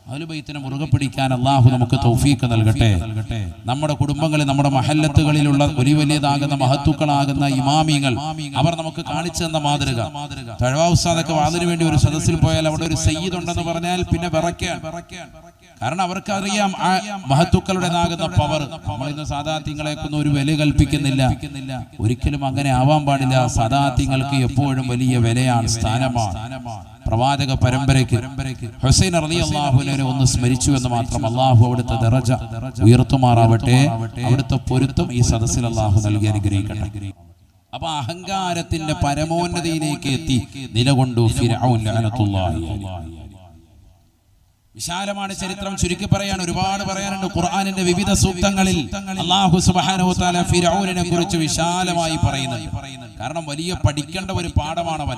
[SPEAKER 1] അഹ്ലു ബൈത്തിനെ മുറുകെ പിടിക്കാൻ അള്ളാഹു നമുക്ക് തൗഫീഖ് നൽകട്ടെ. നമ്മുടെ കുടുംബങ്ങളിൽ, നമ്മുടെ മഹല്ലത്തുകളിലുള്ള വലിയതാകുന്ന മഹത്തുക്കളാകുന്ന ഇമാമിങ്ങൾ, അവർ നമുക്ക് കാണിച്ചു തന്ന മാതൃക. തഴവാ ഉസ്താദൊക്കെ വാതിന് വേണ്ടി ഒരു സദസ്സിൽ പോയാൽ അവിടെ ഒരു സയ്യിദ് ഉണ്ടെന്ന് പറഞ്ഞാൽ പിന്നെ വിറയ്ക്കാൻ. കാരണം അവർക്കറിയാം ആ മഹത്തുക്കളുടേതാകുന്ന പവർ. നമ്മളിന്ന് സാദാത്യങ്ങളെക്കൊന്നും ഒരു വില കൽപ്പിക്കുന്നില്ല, ഒരിക്കലും അങ്ങനെ ആവാൻ പാടില്ല. സാദാത്യങ്ങൾക്ക് എപ്പോഴും വലിയ വിലയാണ്, സ്ഥാനമാണ്. പ്രവാചക പരമ്പരയ്ക്ക് ഹുസൈൻ റളിയല്ലാഹു അൻഹു ഒന്ന് സ്മരിച്ചു എന്ന് മാത്രം. അള്ളാഹു അവിടുത്തെ ദറജ ഉയർത്തുമാറാവട്ടെ, അവിടുത്തെ പൊരുത്തം ഈ സദസ്സിൽ അള്ളാഹു നൽകി അനുഗ്രഹിക്കട്ടെ. അപ്പൊ അഹങ്കാരത്തിന്റെ പരമോന്നതയിലേക്ക് എത്തി നിലകൊണ്ടു ഫിർഔൻ ലഅനത്തുല്ലാഹി അലൈഹി. വിശാലമാണ് ചരിത്രം, ചുരുക്കി പറയാൻ ഒരുപാട് പറയാനുണ്ട്. ഖുർആനിന്റെ വിവിധ സൂക്തങ്ങളിൽ അല്ലാഹു സുബ്ഹാനഹു വ തആല ഫിർഔനെ കുറിച്ച് വിശാലമായി പറയുന്നുണ്ട്. കാരണം വലിയ പഠിക്കേണ്ട ഒരു പാഠമാണ് അവൻ.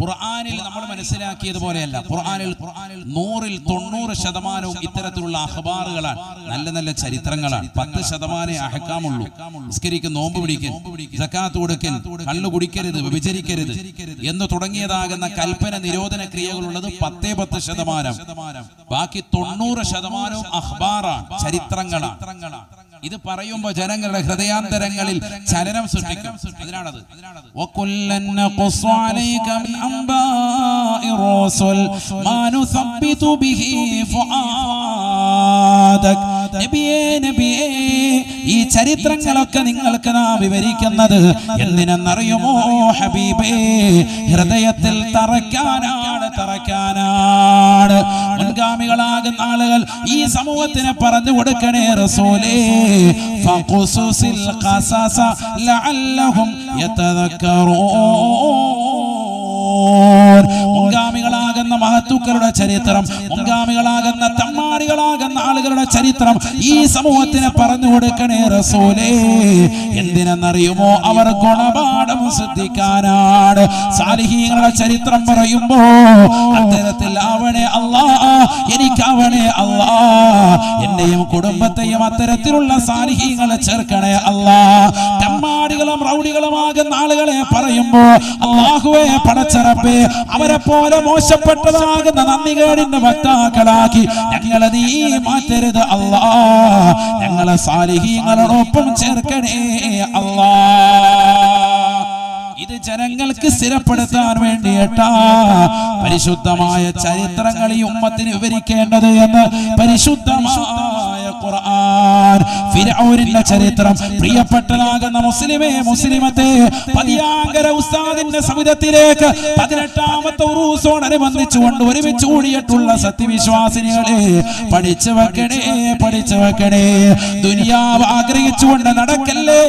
[SPEAKER 1] ഖുർആനിൽ നമ്മൾ മനസ്സിലാക്കിയതുപോലെയല്ല. ഖുർആനിൽ 100% ഇത്തരത്തിലുള്ള അഖ്ബാറുകളാണ്, നല്ല നല്ല ചരിത്രങ്ങളാണ്. 10% അഹ്കാമുള്ളൂ. നിസ്കരിക്കും, നോമ്പ് പിടിക്കും, സക്കാത്ത് കൊടുക്കൽ, കള്ളു കുടിക്കരുത്, വ്യഭിചരിക്കരുത് എന്ന് തുടങ്ങിയതാകുന്ന കൽപ്പന നിരോധന ക്രിയകളുള്ളത് 10%. ബാക്കി 90% അഖ്ബാറാണ്, ചരിത്രങ്ങളാണ്. ഇത് പറയുമ്പോൾ ജനങ്ങളുടെ ഹൃദയാന്തരങ്ങളിൽ ചലനം സൃഷ്ടിക്കും. അതിനാണത് ഈ ചരിത്രങ്ങളൊക്കെ നിങ്ങൾക്ക് നാം വിവരിക്കുന്നത് എന്തിനെന്നറിയുമോ ഹബീബേ? ഹൃദയത്തിൽ തറയ്ക്കാനാണ്. മുൻഗാമികളാകുന്ന ആളുകൾ ഈ സമൂഹത്തിന് പറഞ്ഞു കൊടുക്കണേ റസൂലേ, ഫഖുസുസിൽ ഖസസ ലഅല്ലഹും യതദക്കറൂൻ. മുൻഗാമികളാകുന്ന മഹത്തുക്കളുടെ ചരിത്രം, മുൻഗാമികളാകുന്ന തമ്മാടികളാകുന്ന ആളുകളുടെ ചരിത്രം ഈ സമൂഹത്തിന് പറഞ്ഞു കൊടുക്കണേ റസൂലേ. എന്തിനെന്നറിയുമോ? അവർ ഗുണപാഠം ശ്രദ്ധിക്കാനാണ്. സാലിഹീങ്ങളുടെ ചരിത്രം പറയുമ്പോ അത്തരത്തിൽ ആവണേ അല്ലാ, എനിക്കാവണേ അല്ലാ, എന്നെയും കുടുംബത്തെയും അത്തരത്തിലുള്ള സാലിഹീങ്ങളെ ചേർക്കണേ അല്ലാ. തമ്മാടികളും റൗഡികളുമാകുന്ന ആളുകളെ പറയുമ്പോ അല്ലാഹുവേ പടച്ചറപ്പേ, അവരെ പോലെ മോശപ്പെട്ടതാകുന്ന നന്ദികേടിന്റെ വക്താക്കളാക്കി ഞങ്ങളെ നീ മാറ്റരുത് അല്ലാ. ഞങ്ങളെ സാലിഹീങ്ങളോടൊപ്പം ചേർക്കണേ അല്ലാ. ഇത് ജനങ്ങൾക്ക് സ്ഥിരപ്പെടുത്താൻ വേണ്ടിയിട്ടാ പരിശുദ്ധമായ ചരിത്രങ്ങൾ ഈ ഉമ്മത്തിന് വിവരിക്കേണ്ടത് എന്ന് പരിശുദ്ധമായ ഖുർആൻ. ഫിർഔനിന്റെ ചരിത്രം പ്രിയപ്പെട്ടതാകുന്ന മുസ്ലിമേ, മുസ്ലിമത്തെ, പതിയാങ്കര ഉസ്താദിന്റെ സവിധത്തിലേക്ക് 18ാമത്തെ ഉറൂസോടനുബന്ധിച്ചുകൊണ്ട് ഒരുമിച്ച് കൂടിയിട്ടുള്ള സത്യവിശ്വാസിനികളെ പഠിച്ചു വെക്കണേ. ദുനിയാവ് ആഗ്രഹിച്ചുകൊണ്ട് നടക്കല്ലേ,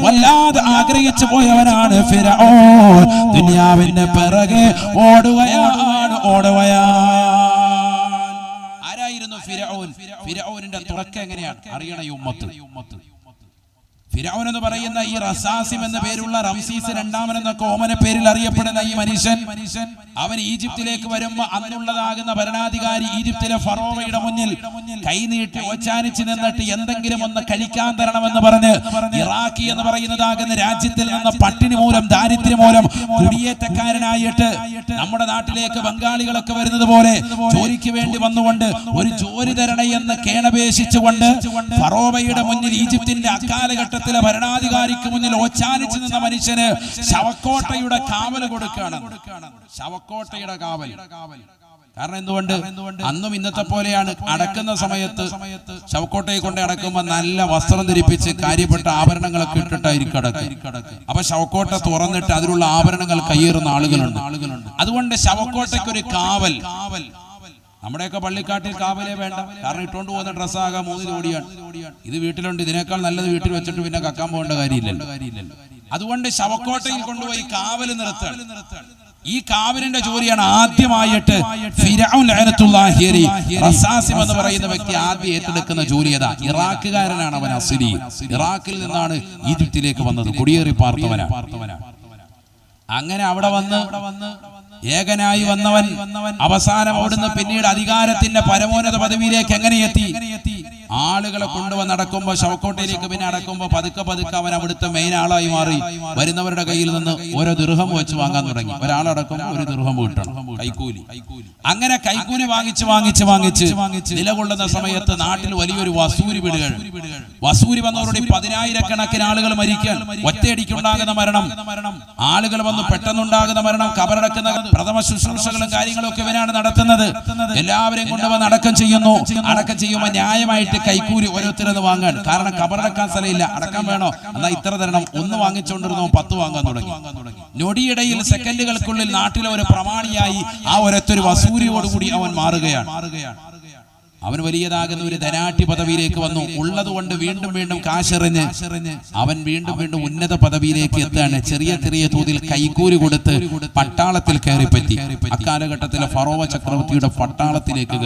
[SPEAKER 1] വല്ലാതെ ആഗ്രഹിച്ചു പോയവൻ ഫിർഔൻ. ദുനിയാവിന്റെ പിറകെ ഓടുകയാണ്. ആരായിരുന്നു ഫിർഔൻ? ഫിർഔനിന്റെ തുടക്കം എങ്ങനെയാണ് അറിയണ ഈ ഉമ്മത്ത്. ഫിർഔൻ എന്ന് പറയുന്ന ഈ റസാസിം എന്ന പേരുള്ള റംസീസ് രണ്ടാമൻ എന്ന ഓമന പേരിൽ അറിയപ്പെടുന്ന ഈ മനുഷ്യൻ, അവൻ ഈജിപ്തിലേക്ക് വരുമ്പോൾ അന്നുള്ളതാകുന്ന ഭരണാധികാരി ഈജിപ്തിലെ ഫറോവയുടെ മുന്നിൽ കൈനീട്ടി ഓച്ചാനിച്ച് നിന്നിട്ട് എന്തെങ്കിലും ഒന്ന് കഴിക്കാൻ തരണമെന്ന് പറഞ്ഞ് ഇറാഖി എന്ന് പറയുന്നതാകുന്ന രാജ്യത്തിൽ നിന്ന് പട്ടിണി മൂലം, ദാരിദ്ര്യം മൂലം കുടിയേറ്റക്കാരനായിട്ട് നമ്മുടെ നാട്ടിലേക്ക് ബംഗാളികളൊക്കെ വരുന്നത് പോലെ ജോലിക്ക് വേണ്ടി വന്നുകൊണ്ട് ഒരു ജോലി തരണേ എന്ന് കേണപേക്ഷിച്ചുകൊണ്ട് ഫറോവയുടെ മുന്നിൽ ഈജിപ്തിന്റെ അക്കാലഘട്ടത്തിൽ ഭരണാധികാരിക്ക് മുന്നിൽ ഓച്ചാനിച്ചു നിന്ന മനുഷ്യന് ശവക്കോട്ടയുടെ കാവൽ കൊടുക്കുകയാണ്. ശവക്കോട്ടയുടെ കാവൽ. കാരണം എന്തുകൊണ്ട്? അന്നും ഇന്നത്തെ പോലെയാണ്. അടക്കുന്ന സമയത്ത് ശവക്കോട്ടയെ കൊണ്ട് അടക്കുമ്പോൾ നല്ല വസ്ത്രം ധരിപ്പിച്ച് കാര്യപ്പെട്ട ആഭരണങ്ങളൊക്കെ ഇട്ടിട്ടായിരിക്കും അടക്കുക. അപ്പൊ ശവക്കോട്ട തുറന്നിട്ട് അതിലുള്ള ആഭരണങ്ങൾ കയ്യേറുന്ന ആളുകളുണ്ട്. അതുകൊണ്ട് ശവക്കോട്ടയ്ക്ക് ഒരു കാവൽ. നമ്മുടെയൊക്കെ പള്ളിക്കാട്ടിൽ കാവലേ വേണ്ട. കാരണം ഇട്ടുകൊണ്ട് പോകുന്ന ഡ്രസ്സാകാൻ 3 ജോഡിയാണ്. ഇത് വീട്ടിലുണ്ട്. ഇതിനേക്കാൾ നല്ലത് വീട്ടിൽ വെച്ചിട്ട് പിന്നെ കക്കാൻ പോകേണ്ട കാര്യമില്ലല്ലോ. അതുകൊണ്ട് ശവക്കോട്ടയിൽ കൊണ്ടുപോയി കാവൽ നിർത്തുകയാണ്. ഈ കാവലിന്റെ ജോലിയാണ് ആദ്യമായിട്ട് ഫിർഔൻ ലഅനത്തുല്ലാഹി അലൈഹി റസാസിം എന്ന് പറയുന്ന വ്യക്തി ആദ്യം ഏറ്റെടുക്കുന്ന ജോലി. അതാ ഇറാഖുകാരനാണ് അവൻ. അസ്ലി ഇറാഖിൽ നിന്നാണ് ഈജിപ്തിലേക്ക് വന്നത്. കുടിയേറി പാർത്തവനാ. അങ്ങനെ അവിടെ വന്ന് ഏകനായി വന്നവൻ അവസാനം അവിടുന്ന് പിന്നീട് അധികാരത്തിന്റെ പരമോന്നത പദവിയിലേക്ക് എങ്ങനെ എത്തി? ആളുകളെ കൊണ്ടുവന്ന് നടക്കുമ്പോൾ ശവക്കോട്ടയിലേക്ക് പിന്നെ അടക്കുമ്പോൾ പതുക്കെ പതുക്കെ അവൻ അവിടുത്തെ മെയിൻ ആളായി മാറി. വരുന്നവരുടെ കയ്യിൽ നിന്ന് ഓരോ ദിർഹം വെച്ച് വാങ്ങാൻ തുടങ്ങി. ഒരാളടക്കുമ്പോൾ ഒരു ദിർഹം കിട്ടണം, കൈക്കൂലി. അങ്ങനെ കൈക്കൂലി വാങ്ങിച്ച് നിലകൊള്ളുന്ന സമയത്ത് നാട്ടിൽ വലിയൊരു വസൂരി വീടുകൾ. വസൂരി വന്നവരുടെ 10,000-കണക്കിന് ആളുകൾ മരിക്കാൻ, ഒറ്റയടിക്കുണ്ടാകുന്ന മരണം, ആളുകൾ വന്ന് പെട്ടെന്നുണ്ടാകുന്ന മരണം, കബറടക്കുന്ന പ്രഥമ ശുശ്രൂഷകളും കാര്യങ്ങളും ഒക്കെ ഇവനാണ് നടത്തുന്നത്. എല്ലാവരെയും കൊണ്ടുവന്ന് അടക്കം ചെയ്യുമ്പോൾ ന്യായമായിട്ട് കൈക്കൂലി ഓരോരുത്തരെന്ന് വാങ്ങാൻ. കാരണം കബറടക്കാൻ സ്ഥലമില്ല, അടക്കാൻ വേണോ, എന്നാൽ ഇത്ര തരണം. 1 വാങ്ങിച്ചുകൊണ്ടിരുന്നോ 10 വാങ്ങാൻ തുടങ്ങി. നൊടിയിടയിൽ സെക്കൻഡുകൾക്കുള്ളിൽ നാട്ടിലെ ഒരു പ്രമാണിയായി ആ ഒരൊറ്റൊരു വസൂരിയോടുകൂടി അവൻ മാറുകയാണ്. അവൻ വലിയതാകുന്ന ഒരു ധനാഠ്യ പദവിയിലേക്ക് വന്നു. ഉള്ളത് കൊണ്ട് വീണ്ടും വീണ്ടും കാശെറിഞ്ഞ് അവൻ വീണ്ടും ഉന്നത പദവിയിലേക്ക് എത്താണ്. ചെറിയ തോതിൽ കൈക്കൂലി കൊടുത്ത് പട്ടാളത്തിൽ കയറിപ്പറ്റി. അക്കാലഘട്ടത്തിലെ ഫറോവ ചക്രവർത്തിയുടെ പട്ടാളത്തിലേക്ക്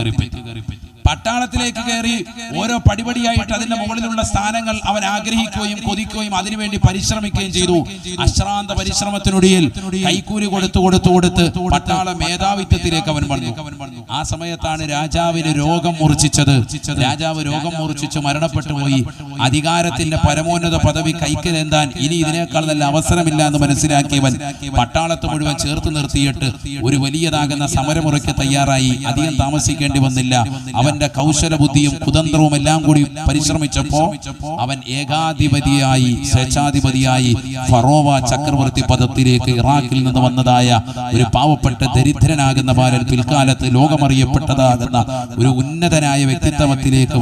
[SPEAKER 1] പട്ടാളത്തിലേക്ക് കയറി ഓരോ പടിപടിയായിട്ട് അതിന്റെ മുകളിലുള്ള സ്ഥാനങ്ങൾ അവൻ ആഗ്രഹിക്കുകയും കൊതിക്കുകയും അതിനുവേണ്ടി പരിശ്രമിക്കുകയും ചെയ്തു. അശ്രാന്ത പരിശ്രമത്തിനൊടിയിൽ കൈക്കൂലി കൊടുത്ത് പട്ടാള മേധാവിത്വത്തിലേക്ക് അവൻ വന്നു. ആ സമയത്താണ് രാജാവിന് രോഗം മൂർച്ഛിച്ചത്. രാജാവ് രോഗം മൂർച്ഛിച്ച് മരണപ്പെട്ടു പോയി. അധികാരത്തിന്റെ പരമോന്നത പദവി കൈക്കലേന്താൻ ഇനി ഇതിനേക്കാൾ നല്ല അവസരമില്ല എന്ന് മനസ്സിലാക്കിയവൻ പട്ടാളത്ത് മുഴുവൻ ചേർത്ത് നിർത്തിയിട്ട് ഒരു വലിയതാകുന്ന സമരമുറയ്ക്ക് തയ്യാറായി. അധികം താമസിക്കേണ്ടി വന്നില്ല. അവന്റെ കൗശല ബുദ്ധിയും കുതന്ത്രവും എല്ലാം കൂടി പരിശ്രമിച്ചപ്പോ അവൻ ഏകാധിപതിയായി, സ്വേച്ഛാധിപതിയായി ഫറോവ ചക്രവർത്തി പദത്തിലേക്ക് ഇറാഖിൽ നിന്ന് വന്നതായ ഒരു പാവപ്പെട്ട ദരിദ്രനാകുന്ന ബാലൻ പിൽക്കാലത്ത് ലോകമറിയപ്പെട്ടതാകുന്ന ഒരു ഉന്നതനായ വ്യക്തിത്വത്തിലേക്ക്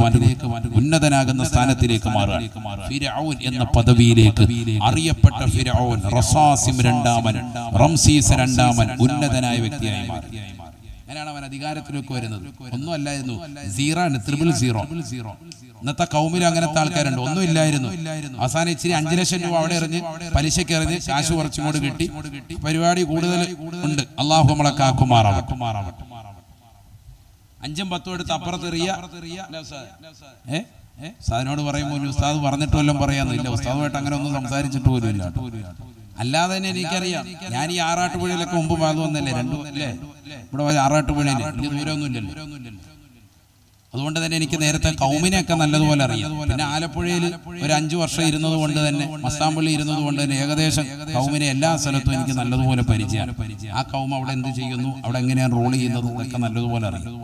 [SPEAKER 1] ഉന്നതനാകുന്ന സ്ഥാനത്തിലേക്ക് മാറുക. ഫിർഔൻ എന്ന പദവിയിലേക്ക് അറിയപ്പെട്ട ഫിർഔൻ റസാസിം രണ്ടാമൻ, റംസീസ് രണ്ടാമൻ ഉന്നതനായ വ്യക്തിയായി മാറി. അങ്ങനെയാണ് അവൻ അധികാരത്തിലേക്ക് വരുന്നത്. ഒന്നും അല്ലായിരുന്നു, 0 ഇന്നത്തെ കൗമിൽ അങ്ങനത്തെ ആൾക്കാരുണ്ട്. ഒന്നും ഇല്ലായിരുന്നു. അവസാനം ഇച്ചിരി 5 ലക്ഷം രൂപ അവിടെ എറിഞ്ഞ് പലിശയ്ക്ക് എറിഞ്ഞ് കാശ് കുറച്ചും കൂടി കിട്ടി. പരിപാടി കൂടുതൽ ഉണ്ട്. അള്ളാഹു നമ്മളെ കാക്കുമാറാവട്ടെ. 5ഉം 10ഉം എടുത്ത് അപ്പുറത്തെറിയ. ഉസ്താദിനോട് പറയുമ്പോൾ ഉസ്താദ് പറഞ്ഞിട്ട് വല്ലതും പറയാന്നില്ല. ഉസ്താദുമായിട്ട് അങ്ങനെ ഒന്നും സംസാരിച്ചിട്ട് പോലും ഇല്ല. അല്ലാതെ തന്നെ എനിക്കറിയാം. ഞാൻ ഈ ആറാട്ടുപുഴയിലൊക്കെ മുമ്പ് ഭാഗം വന്നല്ലേ, 2 അല്ലേ ഇവിടെ ആറാട്ടുപുഴയിൽ വലിയ ദൂരമൊന്നും ഇല്ലല്ലോ. അതുകൊണ്ട് തന്നെ എനിക്ക് നേരത്തെ കൗമിനെയൊക്കെ നല്ലതുപോലെ അറിയാം. പിന്നെ ആലപ്പുഴയിൽ ഒരു 5 വർഷം ഇരുന്നത് കൊണ്ട് തന്നെ, മസ്താമ്പള്ളി ഇരുന്നത് കൊണ്ട് തന്നെ ഏകദേശം കൗമിനെ എല്ലാ സ്ഥലത്തും എനിക്ക് നല്ലതുപോലെ പരിചയമാണ്. ആ കൗം അവിടെ എന്ത് ചെയ്യുന്നു, അവിടെ എങ്ങനെയാണ് റോൾ ചെയ്യുന്നത് എന്നൊക്കെ നല്ലതുപോലെ അറിയാം.